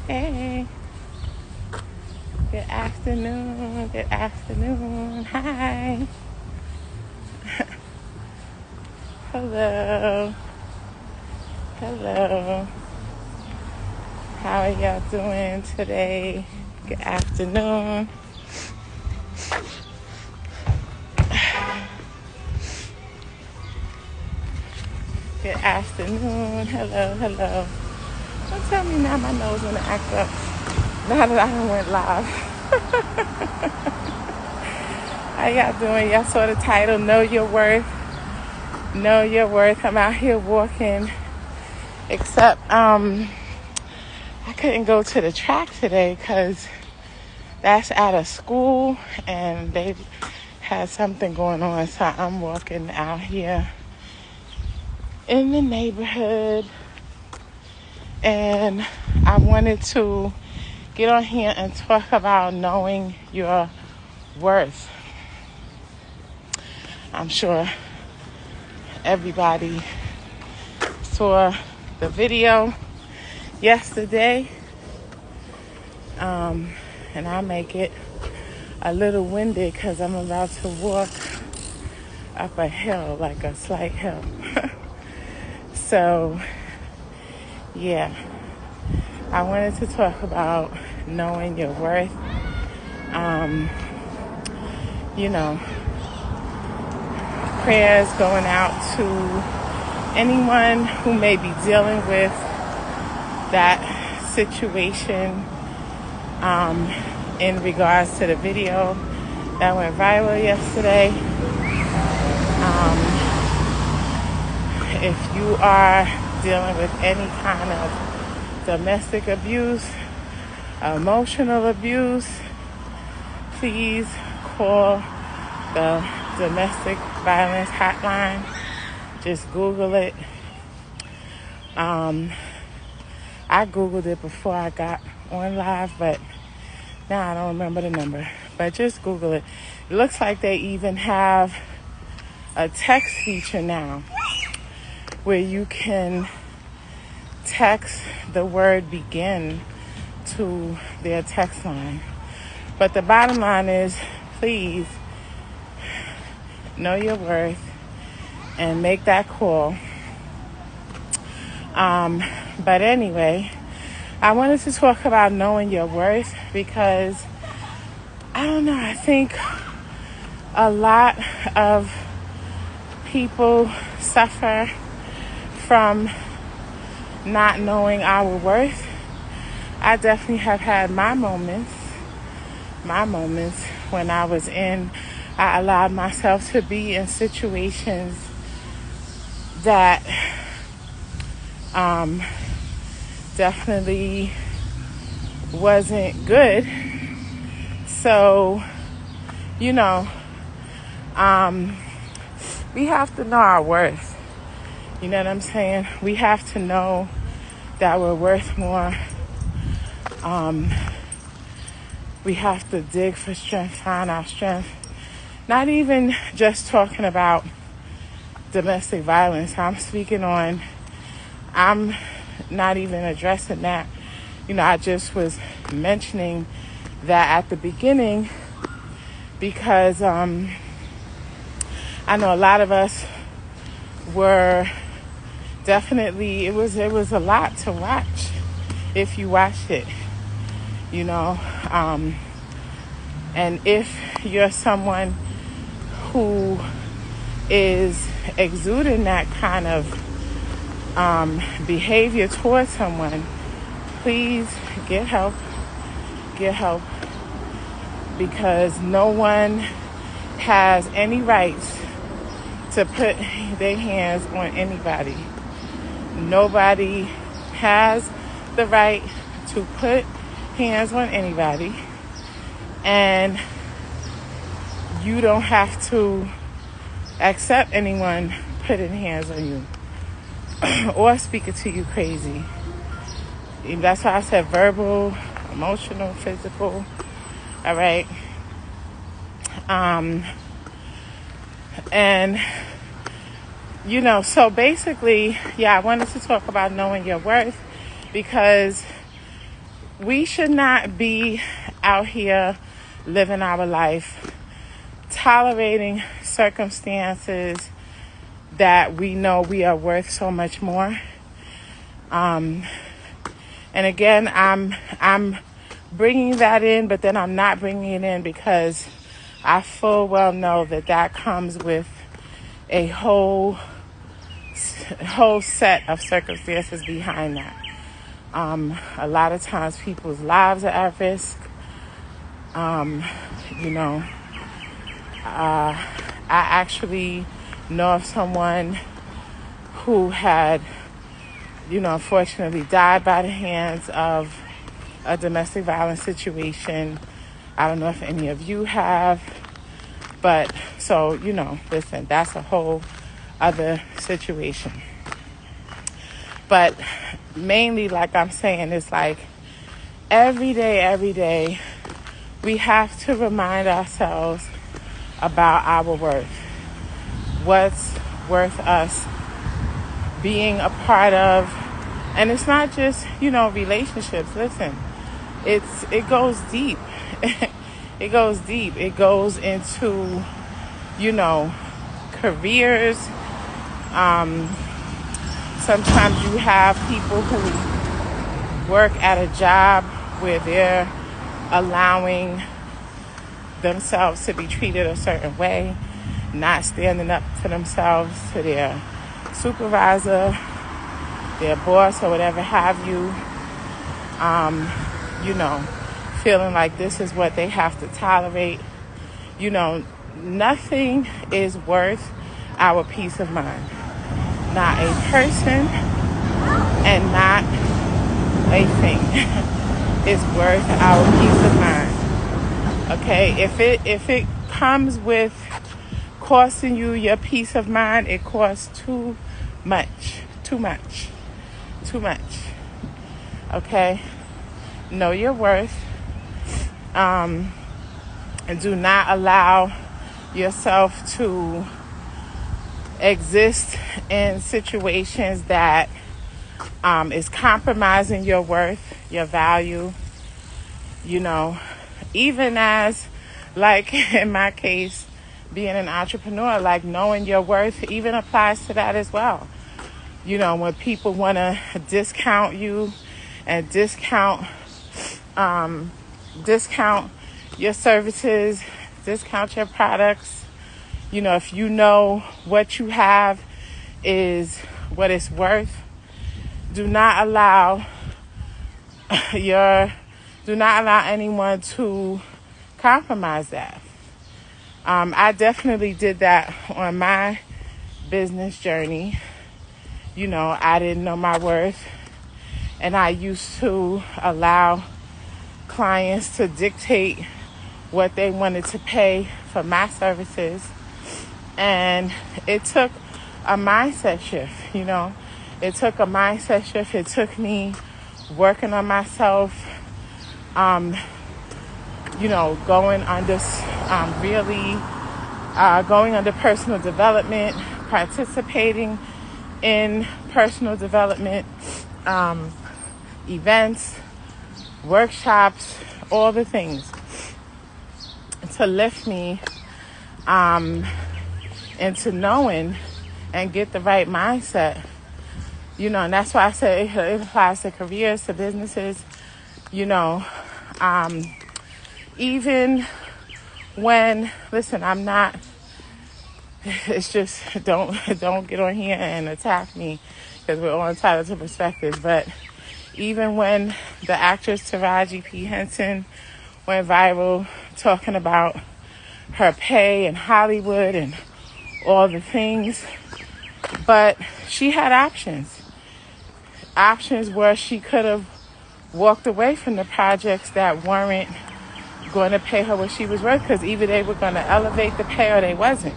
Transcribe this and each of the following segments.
Hey, good afternoon. Good afternoon. Hi. Hello. Hello. How are y'all doing today? Good afternoon. Good afternoon. Hello. Hello. Don't tell me now my nose wanna act up. Now that I done went live. How y'all doing? Y'all saw the title, Know Your Worth. Know Your Worth. I'm out here walking. Except I couldn't go to the track today because that's at a school and they had something going on. So I'm walking out here in the neighborhood, and I wanted to get on here and talk about knowing your worth. I'm sure everybody saw the video yesterday, and I make it a little winded because I'm about to walk up a hill, like a slight hill. So, yeah, I wanted to talk about knowing your worth. You know, prayers going out to anyone who may be dealing with that situation in regards to the video that went viral yesterday. If you are dealing with any kind of domestic abuse, emotional abuse, please call the domestic violence hotline. Just Google it. I Googled it before I got on live, but now I don't remember the number. But just Google it. It looks like they even have a text feature now where you can text the word begin to their text line. But the bottom line is, please know your worth and make that call. But anyway, I wanted to talk about knowing your worth because I don't know, I think a lot of people suffer from not knowing our worth. I definitely have had my moments when I allowed myself to be in situations that definitely wasn't good. So, you know, we have to know our worth. You know what I'm saying? We have to know that we're worth more. We have to dig for strength, find our strength. Not even just talking about domestic violence. I'm not even addressing that. You know, I just was mentioning that at the beginning because I know a lot of us were definitely, it was a lot to watch if you watched it, you know. And if you're someone who is exuding that kind of behavior towards someone, please get help. Get help, because no one has any rights to put their hands on anybody. Nobody has the right to put hands on anybody, and you don't have to accept anyone putting hands on you or speaking to you crazy. That's why I said verbal, emotional, physical. All right. And you know, so basically, yeah, I wanted to talk about knowing your worth because we should not be out here living our life tolerating circumstances that we know we are worth so much more. And again, I'm bringing that in, but then I'm not bringing it in because I full well know that comes with a whole set of circumstances behind that. A lot of times people's lives are at risk. I actually know of someone who had, unfortunately died by the hands of a domestic violence situation. I don't know if any of you have, but so, listen, that's a whole other situation. But mainly, like I'm saying, it's like every day, we have to remind ourselves about our worth. What's worth us being a part of. And it's not just, relationships. Listen, it goes deep. It goes deep. It goes into, careers. Sometimes you have people who work at a job where they're allowing themselves to be treated a certain way, not standing up for themselves to their supervisor, their boss, or whatever have you, feeling like this is what they have to tolerate. Nothing is worth our peace of mind. Not a person and not a thing is worth our peace of mind. Okay, if it comes with costing you your peace of mind, it costs too much. Okay, know your worth. And do not allow yourself to exist in situations that is compromising your worth, your value. Even as, like in my case, being an entrepreneur, like knowing your worth even applies to that as well. When people want to discount you and discount your services, discount your products, if you know what you have is what it's worth, do not allow anyone to compromise that. I definitely did that on my business journey. I didn't know my worth, and I used to allow clients to dictate what they wanted to pay for my services. And it took a mindset shift, It took a mindset shift. It took me working on myself, going under going under personal development, participating in personal development events, workshops, all the things to lift me into knowing and get the right mindset. And that's why I say it applies to careers, to businesses, even when, listen, I'm not, it's just, don't get on here and attack me because we're all entitled to perspectives. But even when the actress Taraji P. Henson went viral talking about her pay in Hollywood and all the things, but she had options where she could have walked away from the projects that weren't going to pay her what she was worth, because either they were going to elevate the pay or they wasn't.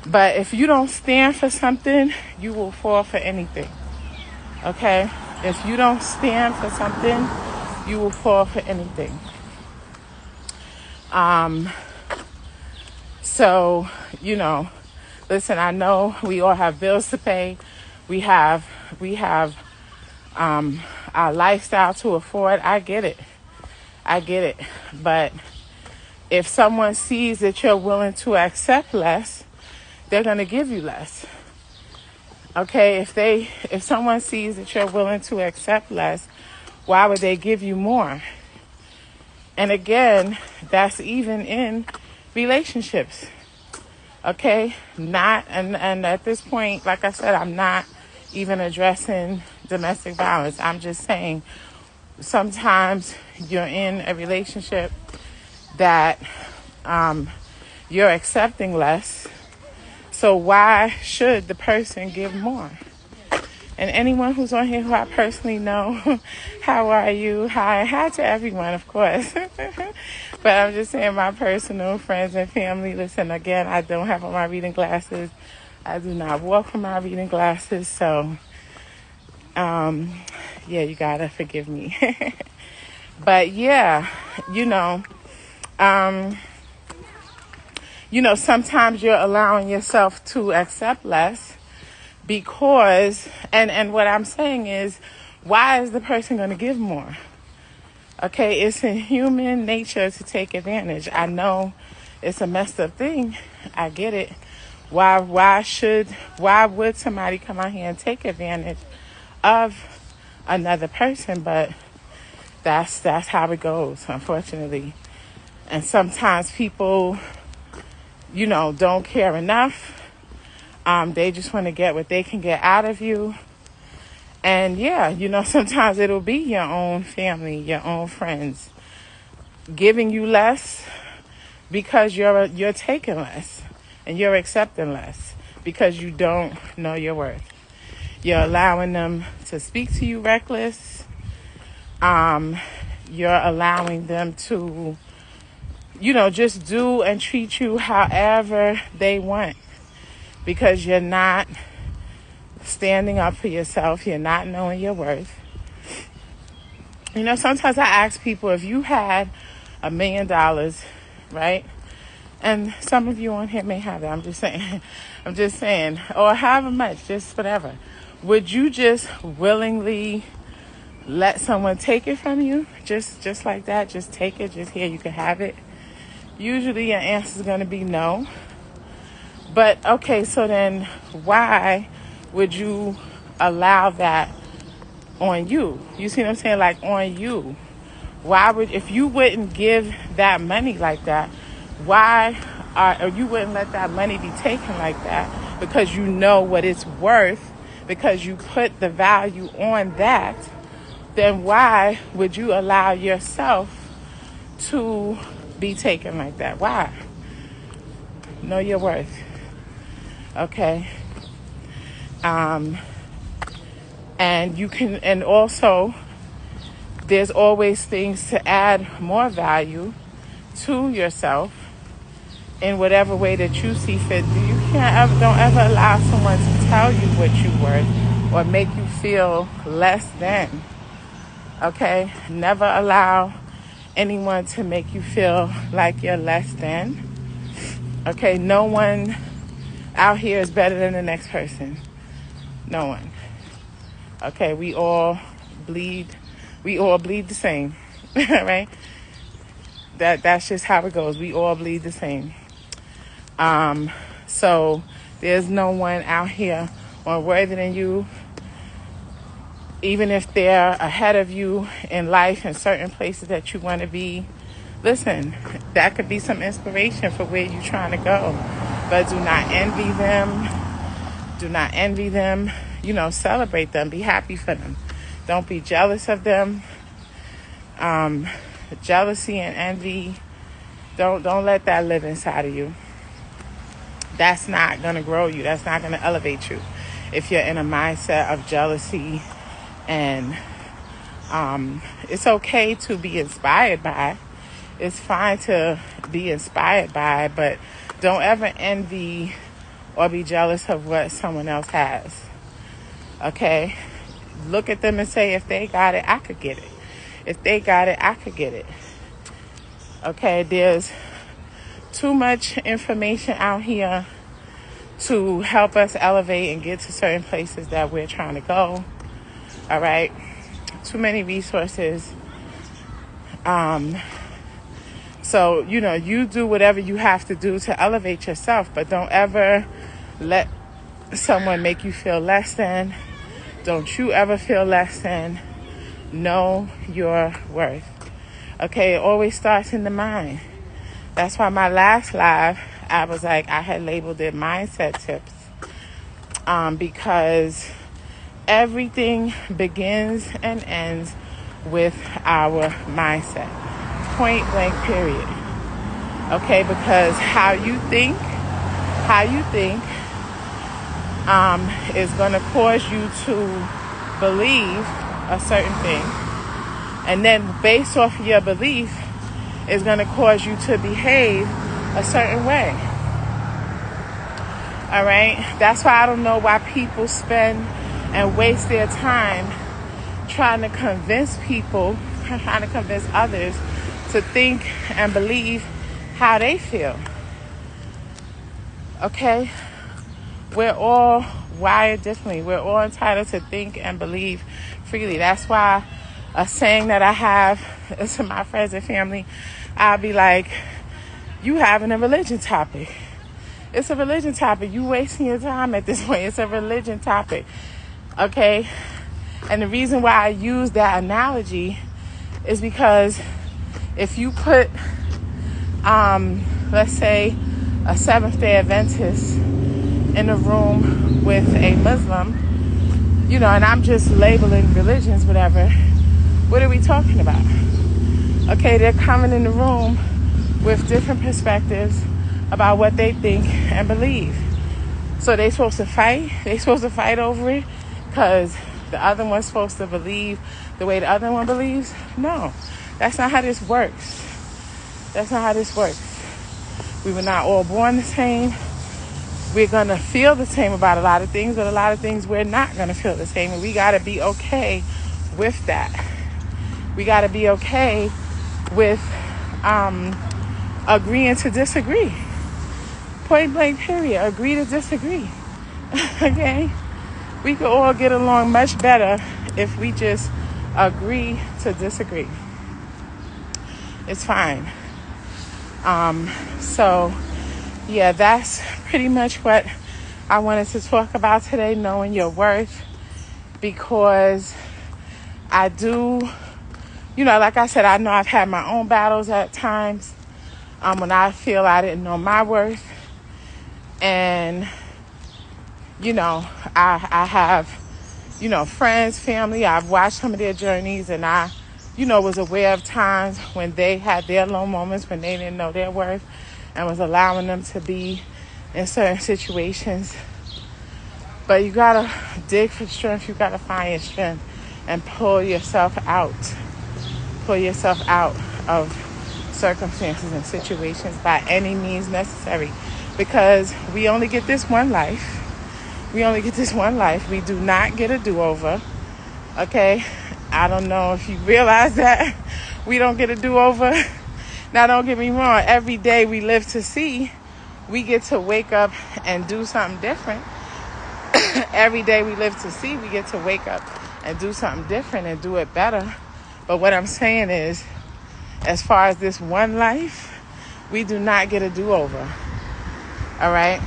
But if you don't stand for something, you will fall for anything. Okay? If you don't stand for something, you will fall for anything. So, listen, I know we all have bills to pay. We have our lifestyle to afford. I get it. But if someone sees that you're willing to accept less, they're going to give you less. Okay, if someone sees that you're willing to accept less, why would they give you more? And again, that's even in relationships. Okay, and at this point, like I said, I'm not even addressing domestic violence. I'm just saying sometimes you're in a relationship that you're accepting less. So why should the person give more? And anyone who's on here who I personally know, how are you? Hi to everyone, of course. But I'm just saying my personal friends and family. Listen, again, I don't have on my reading glasses. I do not walk with my reading glasses. So, yeah, you gotta forgive me. But yeah, sometimes you're allowing yourself to accept less because, and what I'm saying is, why is the person going to give more? Okay, it's in human nature to take advantage. I know it's a messed up thing. I get it. Why would somebody come out here and take advantage of another person? But that's how it goes, unfortunately. And sometimes people, don't care enough. They just want to get what they can get out of you. And yeah, sometimes it'll be your own family, your own friends giving you less because you're taking less and you're accepting less because you don't know your worth. You're allowing them to speak to you reckless. You're allowing them to, just do and treat you however they want because you're not standing up for yourself. You're not knowing your worth. Sometimes I ask people, if you had $1 million, right? And some of you on here may have it. I'm just saying, or however much, just whatever. Would you just willingly let someone take it from you? Just like that? Just take it? Just here, you can have it? Usually your answer is going to be no. But okay, so then why would you allow that on you? You see what I'm saying? Like on you. If you wouldn't give that money like that, or you wouldn't let that money be taken like that because you know what it's worth, because you put the value on that, then why would you allow yourself to be taken like that? Why? Know your worth. Okay. And also there's always things to add more value to yourself in whatever way that you see fit. Don't ever allow someone to tell you what you're worth or make you feel less than. Okay? Never allow anyone to make you feel like you're less than. Okay? No one out here is better than the next person. No one. Okay? We all bleed the same. Right? That's just how it goes. We all bleed the same. So there's no one out here more worthy than you. Even if they're ahead of you in life in certain places that you want to be, listen, that could be some inspiration for where you're trying to go. But do not envy them. Do not envy them. Celebrate them. Be happy for them. Don't be jealous of them. Jealousy and envy, don't let that live inside of you. That's not going to grow you. That's not going to elevate you. If you're in a mindset of jealousy, and it's okay to be inspired by. It's fine to be inspired by, but don't ever envy or be jealous of what someone else has. Okay? Look at them and say, if they got it, I could get it. If they got it, I could get it. Okay? There's too much information out here to help us elevate and get to certain places that we're trying to go. All right? Too many resources. So, you do whatever you have to do to elevate yourself, but don't ever let someone make you feel less than. Don't you ever feel less than. Know your worth. Okay, it always starts in the mind. That's why my last live, I was like, I had labeled it mindset tips. Because everything begins and ends with our mindset. Point blank, period. Okay, because how you think is going to cause you to believe a certain thing. And then based off of your belief is going to cause you to behave a certain way. All right? That's why I don't know why people spend and waste their time trying to convince others to think and believe how they feel. Okay? We're all wired differently. We're all entitled to think and believe freely. That's why a saying that I have to my friends and family, I'll be like, you having a religion topic. It's a religion topic. You wasting your time at this point. It's a religion topic. Okay? And the reason why I use that analogy is because if you put, let's say, a Seventh-day Adventist in a room with a Muslim, and I'm just labeling religions, whatever, what are we talking about? Okay, they're coming in the room with different perspectives about what they think and believe. So they're supposed to fight? They're supposed to fight over it because the other one's supposed to believe the way the other one believes? No, that's not how this works. That's not how this works. We were not all born the same. We're going to feel the same about a lot of things, but a lot of things we're not going to feel the same. And we got to be okay with that. We got to be okay with agreeing to disagree. Point blank, period. Agree to disagree. Okay? We could all get along much better if we just agree to disagree. It's fine. So, yeah, that's pretty much what I wanted to talk about today, knowing your worth, because I do, like I said, I know I've had my own battles at times when I feel I didn't know my worth. And, I have, friends, family. I've watched some of their journeys, and I, was aware of times when they had their low moments, when they didn't know their worth, and was allowing them to be in certain situations. But you gotta dig for strength. You gotta find your strength and pull yourself out of circumstances and situations by any means necessary, because we only get this one life. We do not get a do-over. Okay? I don't know if you realize that. We don't get a do-over. Now, don't get me wrong. Every day we live to see, we get to wake up and do something different. Every day we live to see, we get to wake up and do something different and do it better. But what I'm saying is, as far as this one life, we do not get a do-over. All right?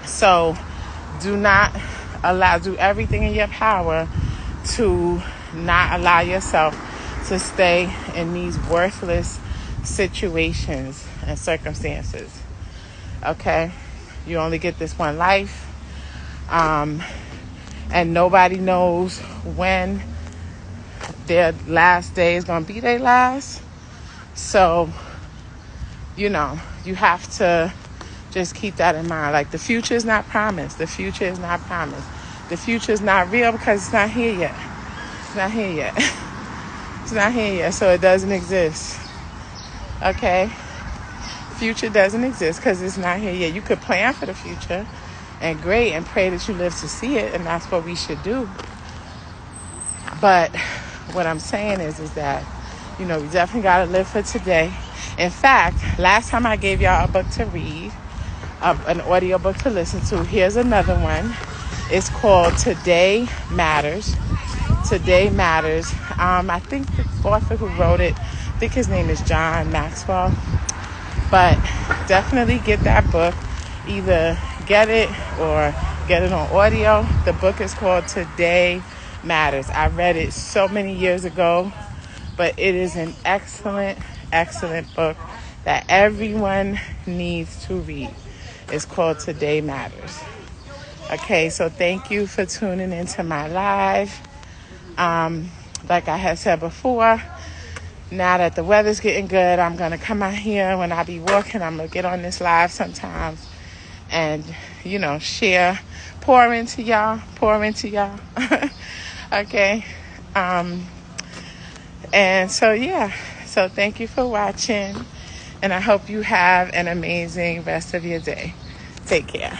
So do everything in your power to not allow yourself to stay in these worthless situations and circumstances. Okay? You only get this one life. And nobody knows when their last day is going to be their last. So, you have to just keep that in mind. Like, the future is not promised. The future is not promised. The future is not real because it's not here yet. It's not here yet. It's not here yet, so it doesn't exist. Okay? Future doesn't exist because it's not here yet. You could plan for the future and great and pray that you live to see it, and that's what we should do. But what I'm saying is that, we definitely got to live for today. In fact, last time I gave y'all a book to read, an audio book to listen to. Here's another one. It's called Today Matters. Today Matters. I think the author who wrote it, I think his name is John Maxwell. But definitely get that book. Either get it or get it on audio. The book is called Today Matters. I read it so many years ago, but it is an excellent, excellent book that everyone needs to read. It's called Today Matters. Okay, so thank you for tuning into my live. Like I had said before, now that the weather's getting good, I'm going to come out here when I be walking. I'm going to get on this live sometimes and, share, pour into y'all. Okay. And so, yeah. So thank you for watching. And I hope you have an amazing rest of your day. Take care.